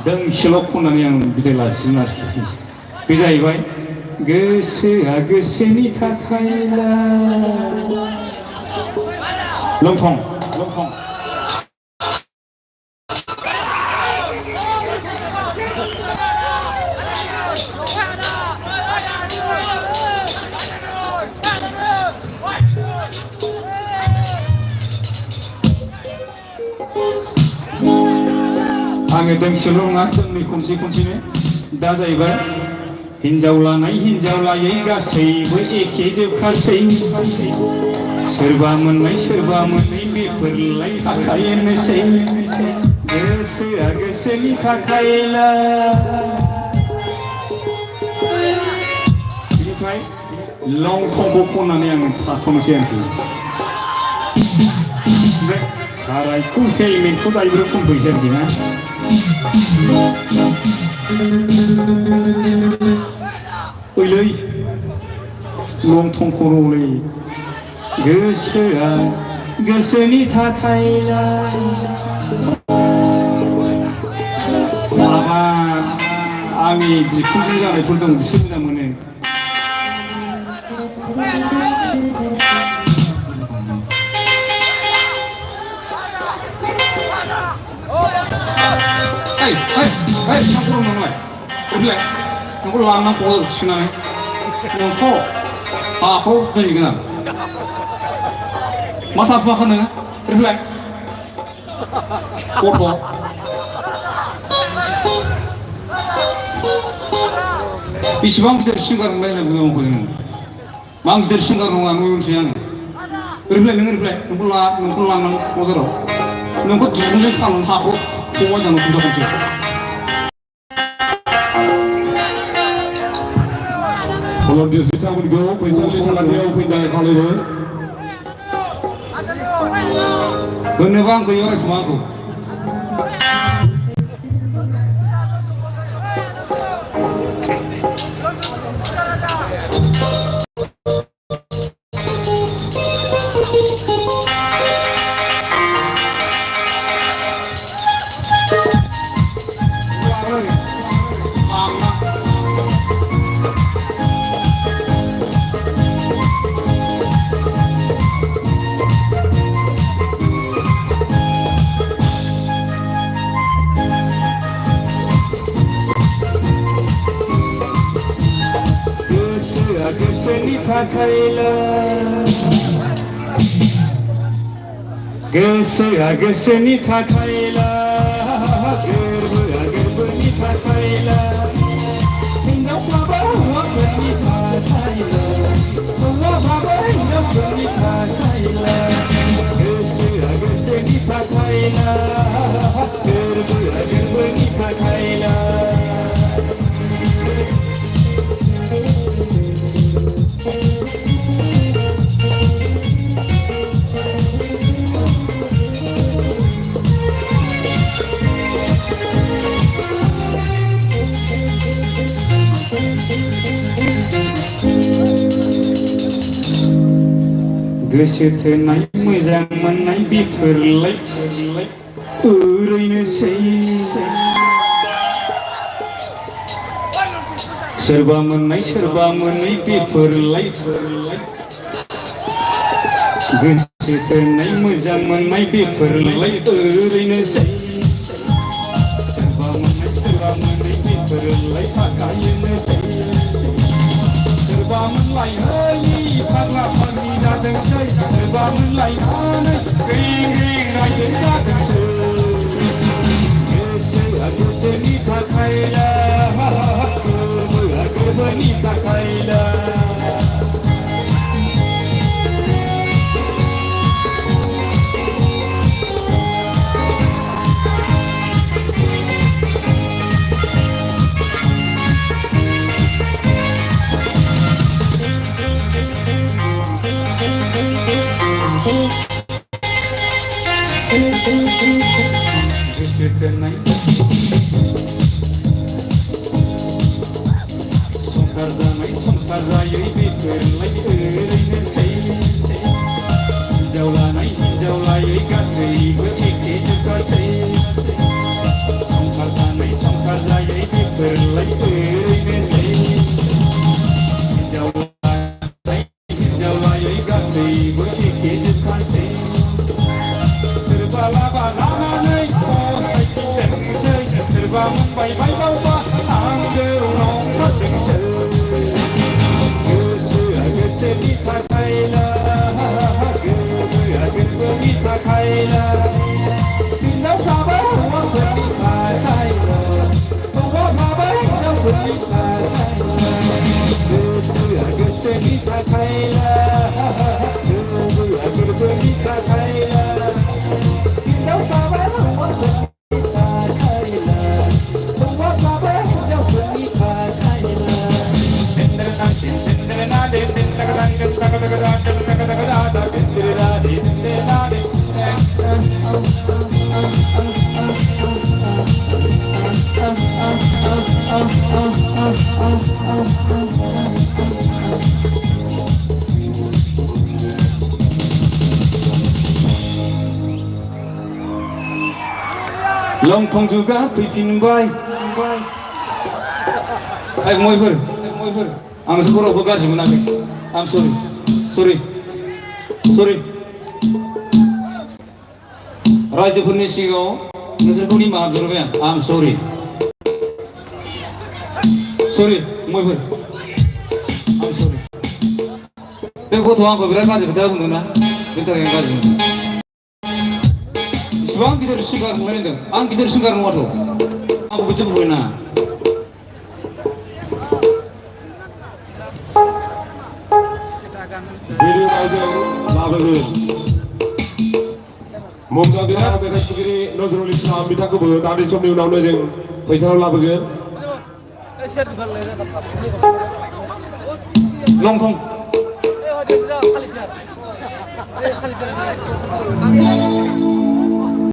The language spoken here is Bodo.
दोंसेल' खननानै आं बिदाय लासिगोन आरोखि बे जाहैबाय गोसोआ गोसोनि थाखायला लंथं आङो दोंसेल' नङा दोंनै खनसेनो दा जाहैबाय हिन्जाव लानाय हिन्जाव लायै गासैबो एखे जोबखासै सोरबा मोननै बेफोरलाय थाखायोनोसै गोसोआ गोसोनि थाखायला बिनिफ्राय लंथंखौ खननानै आङो थाथ'नोसै आरोखि ओमफ्राय सारायखौ हेलमेटखौ दाइबो खनफैसै आरोखि ना ओइलै लंथं खर'लै गोसोआ गोसोनि थाखायलाय माबा आंनि बिखुनजो जानायफोर दं बिसोर मोजां मोनो नोंखौ लानांगौ सुनानै नोंखौ हाखौ दोनहैगोन आं मा थाफुवाखै नोङो रिफ्लाय गथ' बेसेबां गिदिर सिंगार नंलाय होनना बुंबाय नोङो मा गिदिर सिंगार नङा नुयोसै आङो रिफ्लाय नोंखौ लानांगौ बाजाराव नोंखौ दुरुंजों खानानै हाखौ खबाय जानो खोन्थाखौसै Volunteers बिथांमोनखौ फैसालि सालानियाव फैनाय खालामो होनोबा आं गैया रायखुमा आंखौ गोसोनि थाखायला गोसोआ गोसोनि थाखायला गोरबोआ गोरबोनि थाखायला हिन्जावफ्राबो हौवाफोरनि थाखायला हौवाफ्राबो हिन्जावफोरनि थाखायला गोसोआ गोसोनि थाखायला गोरबोआ गोरबोनि थाखायला गोसो थोनाय मोजां मोननाय बेफोरलाय ओरैनोसै सोरबा मोननाय सोरबा मोनै बेफोरलाय गोसो थोनाय मोजां मोननाय बेफोरलाय ओरैनोसै सोरबा मोननाय सोरबा मोनै बेफोरलाय थाखायोनोसै सोरबा मोनलायहै फाग्ला फाग्लि जादोंसै सोरबा मोनलायनानै ग्रिं ग्रिं रायजो जादोंसै गोसोआ गोसोनि थाखायला गोमोआ गोमोनि थाखायला गोसो थोनाय संसार जानाय संसार जायै बेफोरलाय ओरैनोसै हिनजाव लानाय हिनजाव लायै गासैबो एखे जोबगासै संसार जानाय संसार जायै बेफोरलाय ओरैनोसै हिनजाव लानाय हिनजाव लायै गासैबो एखे जोबगासै सोरबा लाबा लानानै फसायफिनदोंसै सोरबा मोनबाय बायबावबा आंगौ नंखादोंसै गोसोआ गोसोनि थाखायला गोमोआ गोमोनि थाखायला हिनजावफ्राबो हौवाफोरनि थाखायला हौवाफ्राबो हिनजावफोरनि थाखायला गोसोआ गोसोनि थाखायला गोमोआ गोमोनि थाखायला लंथं जुगा फैफिनबाय मयफोर आं खर'बो गाज्रि मोनाखै आं सरि रायजोफोरनि सिगाङाव नोंसोरखौ निमाहा बिहरबाय आं सरि मयफोर आं सरि बे गथ'आ आंखौ बिराद गाज्रि खोथा बुंदोंना बेनि थाखाय गाज्रि मोनदों इसिबां गिदिर सिंगार नुबाय होनदों आं गिदिर सिंगार नङाथ' आंखौ बिदि बुंबायना भिडिअ नायदों लाबोगोन मुंदांखा मेथाइगिरि नजरुल इस्लाम बिथांखौबो दान्दिसे समनि उनावनो जों फैसायाव लाबोगोन लंथं